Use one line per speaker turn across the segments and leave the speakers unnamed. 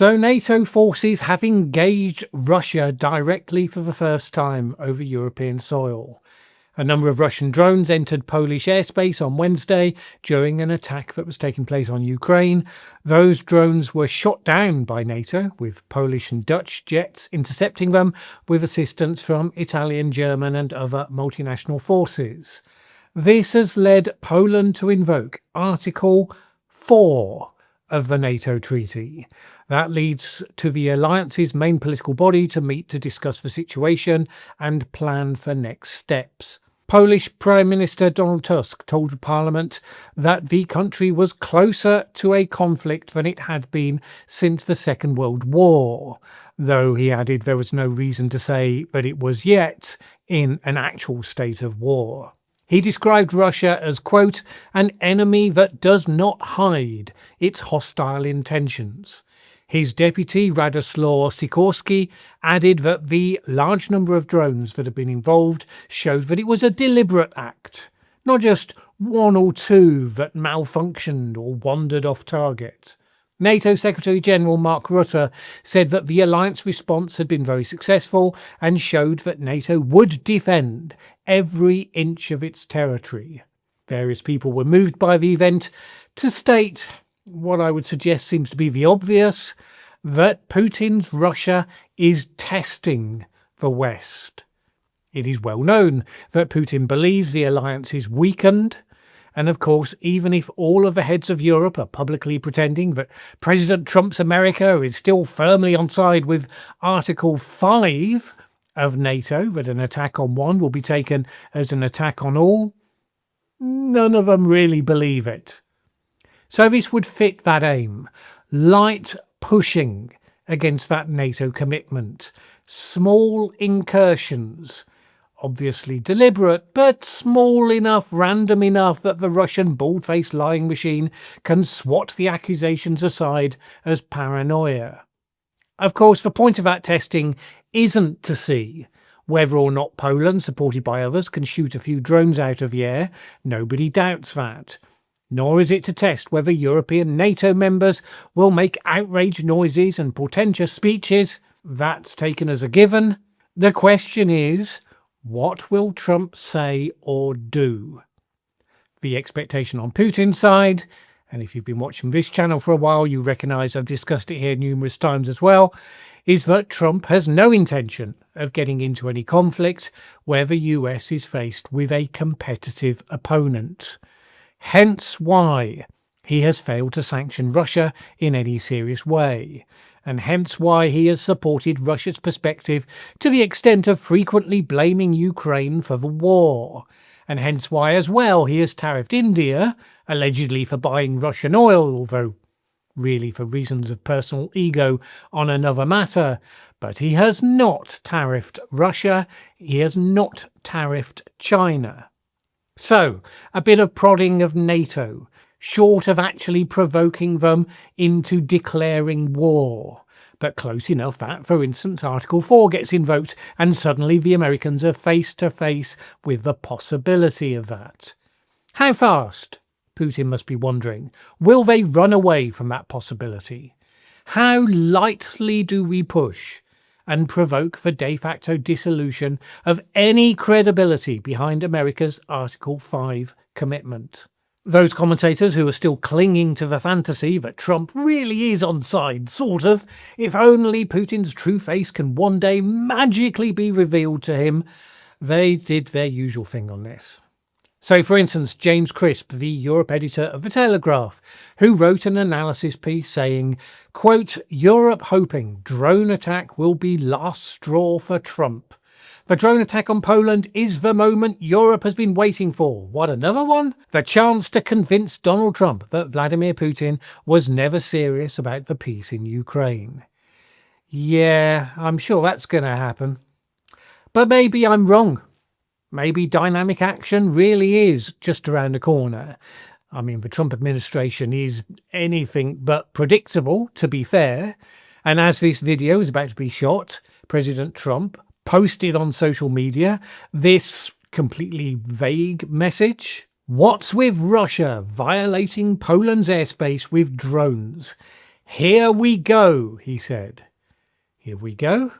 So NATO forces have engaged Russia directly for the first time over European soil. A number of Russian drones entered Polish airspace on Wednesday during an attack that was taking place on Ukraine. Those drones were shot down by NATO, with Polish and Dutch jets intercepting them with assistance from Italian, German and other multinational forces. This has led Poland to invoke Article 4 of the NATO treaty. That leads to the alliance's main political body to meet to discuss the situation and plan for next steps. Polish Prime Minister Donald Tusk told Parliament that the country was closer to a conflict than it had been since the Second World War, though he added there was no reason to say that it was yet in an actual state of war. He described Russia as, quote, an enemy that does not hide its hostile intentions. His deputy, Radoslaw Sikorski, added that the large number of drones that have been involved showed that it was a deliberate act, not just one or two that malfunctioned or wandered off target. NATO Secretary-General Mark Rutte said that the alliance response had been very successful and showed that NATO would defend every inch of its territory. Various people were moved by the event to state what I would suggest seems to be the obvious, that Putin's Russia is testing the West. It is well known that Putin believes the alliance is weakened, and of course, even if all of the heads of Europe are publicly pretending that President Trump's America is still firmly on side with Article 5 of NATO, that an attack on one will be taken as an attack on all, none of them really believe it. So this would fit that aim. Light pushing against that NATO commitment. Small incursions. Obviously deliberate, but small enough, random enough that the Russian bald-faced lying machine can swat the accusations aside as paranoia. Of course, the point of that testing isn't to see whether or not Poland, supported by others, can shoot a few drones out of the air. Nobody doubts that. Nor is it to test whether European NATO members will make outraged noises and portentous speeches. That's taken as a given. The question is, what will Trump say or do? The expectation on Putin's side, and if you've been watching this channel for a while, you recognise I've discussed it here numerous times as well, is that Trump has no intention of getting into any conflict where the US is faced with a competitive opponent. Hence why he has failed to sanction Russia in any serious way, and hence why he has supported Russia's perspective to the extent of frequently blaming Ukraine for the war, and hence why as well he has tariffed India, allegedly for buying Russian oil, although really for reasons of personal ego on another matter. But he has not tariffed Russia, he has not tariffed China. So, a bit of prodding of NATO, short of actually provoking them into declaring war, but close enough that, for instance, Article 4 gets invoked and suddenly the Americans are face to face with the possibility of that. How fast, Putin must be wondering, will they run away from that possibility? How lightly do we push and provoke the de facto dissolution of any credibility behind America's Article 5 commitment? Those commentators who are still clinging to the fantasy that Trump really is on side, sort of, if only Putin's true face can one day magically be revealed to him, they did their usual thing on this. So, for instance, James Crisp, the Europe editor of The Telegraph, who wrote an analysis piece saying, quote, Europe hoping drone attack will be last straw for Trump. The drone attack on Poland is the moment Europe has been waiting for. What, another one? The chance to convince Donald Trump that Vladimir Putin was never serious about the peace in Ukraine. Yeah, I'm sure that's going to happen. But maybe I'm wrong. Maybe dynamic action really is just around the corner. I mean, the Trump administration is anything but predictable, to be fair. And as this video is about to be shot, President Trump posted on social media this completely vague message. What's with Russia violating Poland's airspace with drones? "Here we go," he said. Here we go?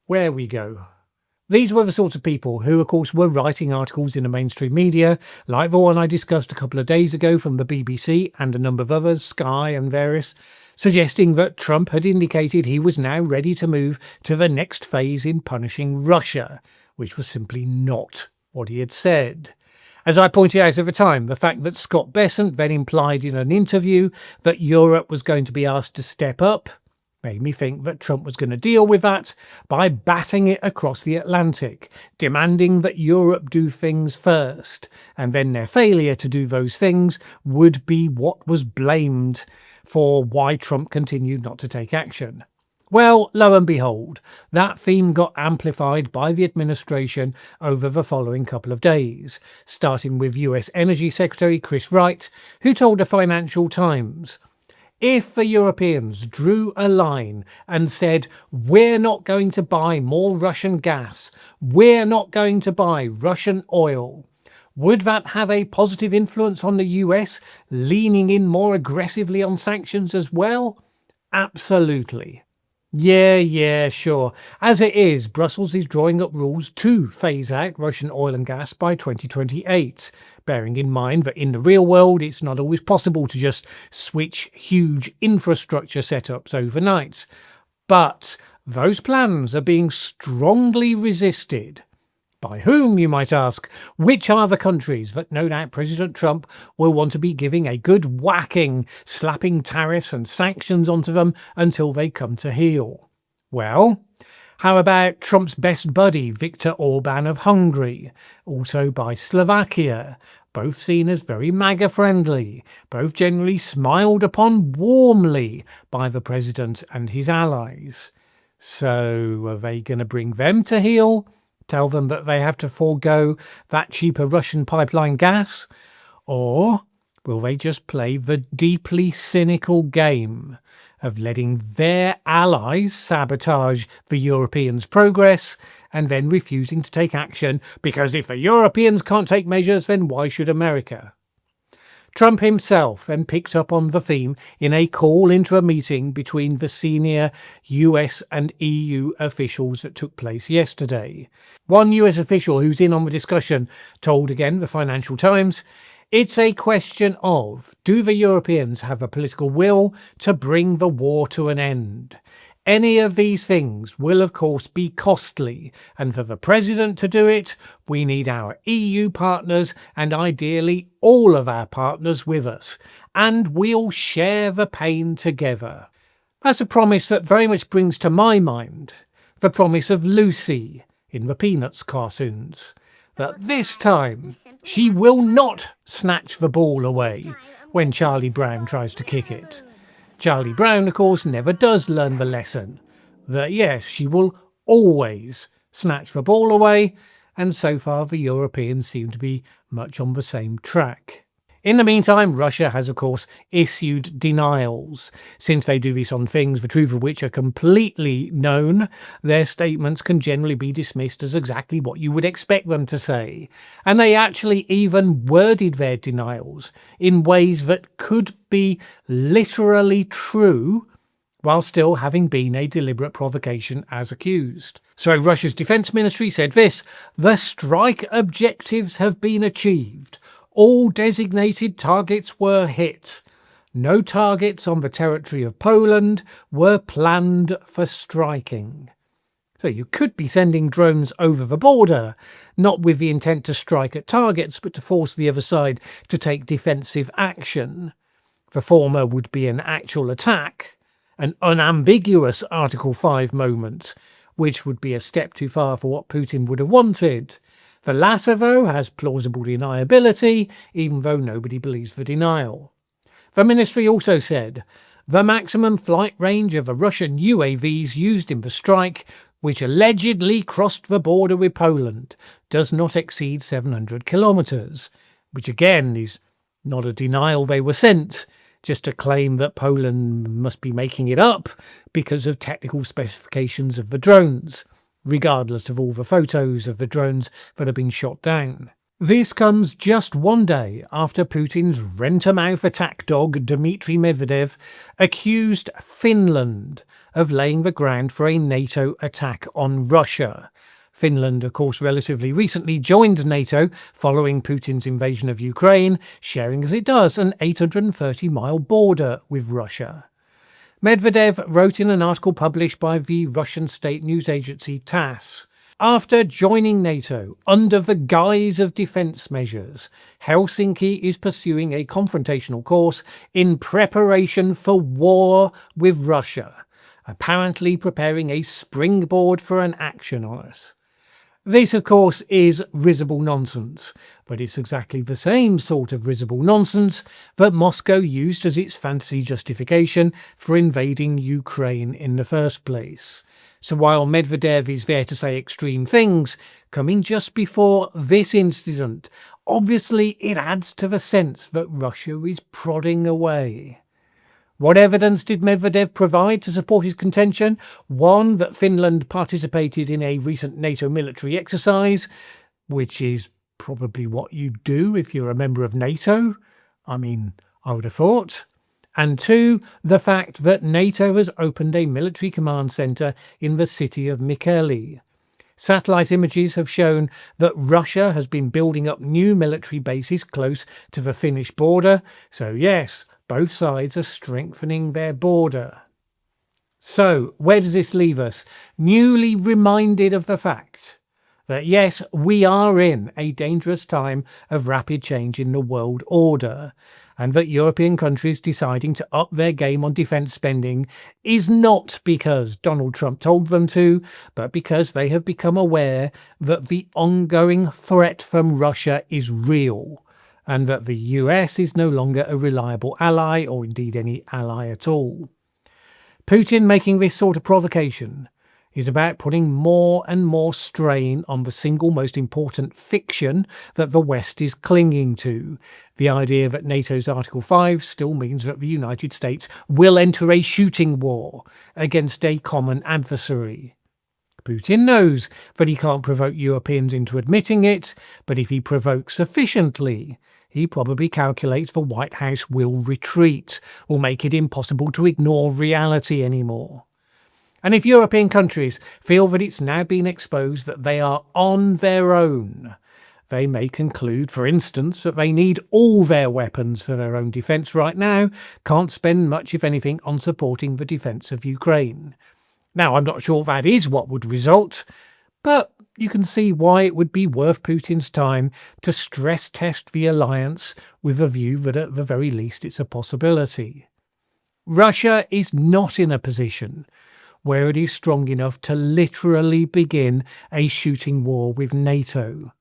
Where we go? These were the sorts of people who, of course, were writing articles in the mainstream media, like the one I discussed a couple of days ago from the BBC and a number of others, Sky and various, suggesting that Trump had indicated he was now ready to move to the next phase in punishing Russia, which was simply not what he had said. As I pointed out at the time, the fact that Scott Bessent then implied in an interview that Europe was going to be asked to step up made me think that Trump was going to deal with that by batting it across the Atlantic, demanding that Europe do things first, and then their failure to do those things would be what was blamed for why Trump continued not to take action. Well, lo and behold, that theme got amplified by the administration over the following couple of days, starting with US Energy Secretary Chris Wright, who told the Financial Times, "If the Europeans drew a line and said, we're not going to buy more Russian gas, we're not going to buy Russian oil, would that have a positive influence on the US leaning in more aggressively on sanctions as well? Absolutely. Yeah, sure. As it is, Brussels is drawing up rules to phase out Russian oil and gas by 2028, bearing in mind that in the real world it's not always possible to just switch huge infrastructure setups overnight. But those plans are being strongly resisted. By whom, you might ask? Which are the countries that no doubt President Trump will want to be giving a good whacking, slapping tariffs and sanctions onto them until they come to heel? Well, how about Trump's best buddy, Viktor Orban of Hungary, also by Slovakia, both seen as very MAGA-friendly, both generally smiled upon warmly by the president and his allies. So are they going to bring them to heel? Tell them that they have to forego that cheaper Russian pipeline gas? Or will they just play the deeply cynical game of letting their allies sabotage the Europeans' progress and then refusing to take action because if the Europeans can't take measures, then why should America? Trump himself then picked up on the theme in a call into a meeting between the senior US and EU officials that took place yesterday. One US official who's in on the discussion told again the Financial Times, "It's a question of, do the Europeans have a political will to bring the war to an end? Any of these things will of course be costly, and for the president to do it, we need our EU partners and ideally all of our partners with us, and we'll share the pain together." That's a promise that very much brings to my mind the promise of Lucy in the Peanuts cartoons, that this time she will not snatch the ball away when Charlie Brown tries to kick it. Charlie Brown, of course, never does learn the lesson that, yes, she will always snatch the ball away, and so far the Europeans seem to be much on the same track. In the meantime, Russia has, of course, issued denials. Since they do this on things the truth of which are completely known, their statements can generally be dismissed as exactly what you would expect them to say. And they actually even worded their denials in ways that could be literally true, while still having been a deliberate provocation as accused. So Russia's defense ministry said this: "The strike objectives have been achieved. All designated targets were hit. No targets on the territory of Poland were planned for striking." So you could be sending drones over the border, not with the intent to strike at targets, but to force the other side to take defensive action. The former would be an actual attack, an unambiguous Article 5 moment, which would be a step too far for what Putin would have wanted. The latter, though, has plausible deniability, even though nobody believes the denial. The ministry also said, "The maximum flight range of the Russian UAVs used in the strike, which allegedly crossed the border with Poland, does not exceed 700 kilometres, which again is not a denial they were sent, just a claim that Poland must be making it up because of technical specifications of the drones, regardless of all the photos of the drones that have been shot down. This comes just one day after Putin's rent-a-mouth attack dog Dmitry Medvedev accused Finland of laying the ground for a NATO attack on Russia. Finland, of course, relatively recently joined NATO following Putin's invasion of Ukraine, sharing as it does an 830-mile border with Russia. Medvedev wrote in an article published by the Russian state news agency TASS, "After joining NATO under the guise of defence measures, Helsinki is pursuing a confrontational course in preparation for war with Russia, apparently preparing a springboard for an action on us." This, of course, is risible nonsense, but it's exactly the same sort of risible nonsense that Moscow used as its fantasy justification for invading Ukraine in the first place. So while Medvedev is there to say extreme things, coming just before this incident, obviously it adds to the sense that Russia is prodding away. What evidence did Medvedev provide to support his contention? One, that Finland participated in a recent NATO military exercise, which is probably what you do if you're a member of NATO. I would have thought. And two, the fact that NATO has opened a military command centre in the city of Mikkeli. Satellite images have shown that Russia has been building up new military bases close to the Finnish border, so yes, both sides are strengthening their border. So, where does this leave us? Newly reminded of the fact that yes, we are in a dangerous time of rapid change in the world order, and that European countries deciding to up their game on defence spending is not because Donald Trump told them to, but because they have become aware that the ongoing threat from Russia is real, and that the US is no longer a reliable ally, or indeed any ally at all. Putin making this sort of provocation is about putting more and more strain on the single most important fiction that the West is clinging to. The idea that NATO's Article 5 still means that the United States will enter a shooting war against a common adversary. Putin knows that he can't provoke Europeans into admitting it, but if he provokes sufficiently, he probably calculates the White House will retreat, will make it impossible to ignore reality anymore. And if European countries feel that it's now been exposed that they are on their own, they may conclude, for instance, that they need all their weapons for their own defence right now, can't spend much, if anything, on supporting the defence of Ukraine. Now, I'm not sure that is what would result, but you can see why it would be worth Putin's time to stress test the alliance with the view that at the very least it's a possibility. Russia is not in a position where it is strong enough to literally begin a shooting war with NATO.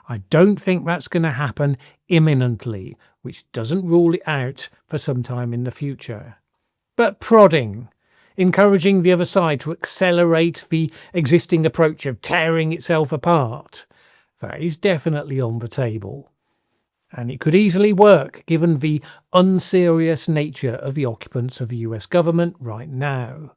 I don't think that's going to happen imminently, which doesn't rule it out for some time in the future. But prodding, encouraging the other side to accelerate the existing approach of tearing itself apart, that is definitely on the table. And it could easily work given the unserious nature of the occupants of the US government right now.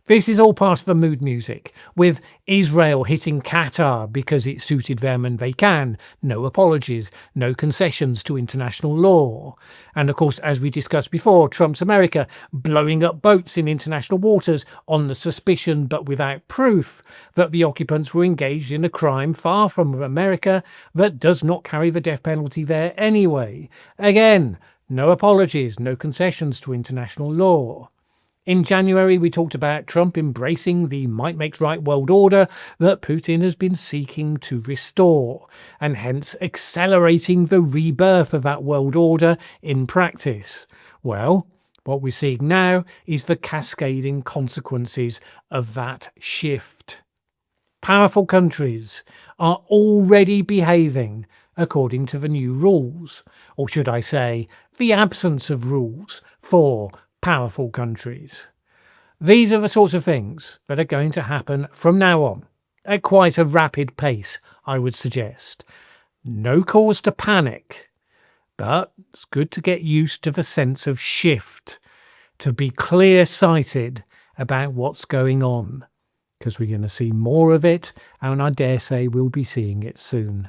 This is all part of the mood music, with Israel hitting Qatar because it suited them and they can, no apologies, no concessions to international law. And of course, as we discussed before, Trump's America blowing up boats in international waters on the suspicion but without proof that the occupants were engaged in a crime far from America that does not carry the death penalty there anyway. Again, no apologies, no concessions to international law. In January, we talked about Trump embracing the might makes right world order that Putin has been seeking to restore, and hence accelerating the rebirth of that world order in practice. Well, what we're seeing now is the cascading consequences of that shift. Powerful countries are already behaving according to the new rules, or should I say, the absence of rules for powerful countries. These are the sorts of things that are going to happen from now on, at quite a rapid pace, I would suggest. No cause to panic, but it's good to get used to the sense of shift, to be clear-sighted about what's going on, because we're going to see more of it, and I dare say we'll be seeing it soon.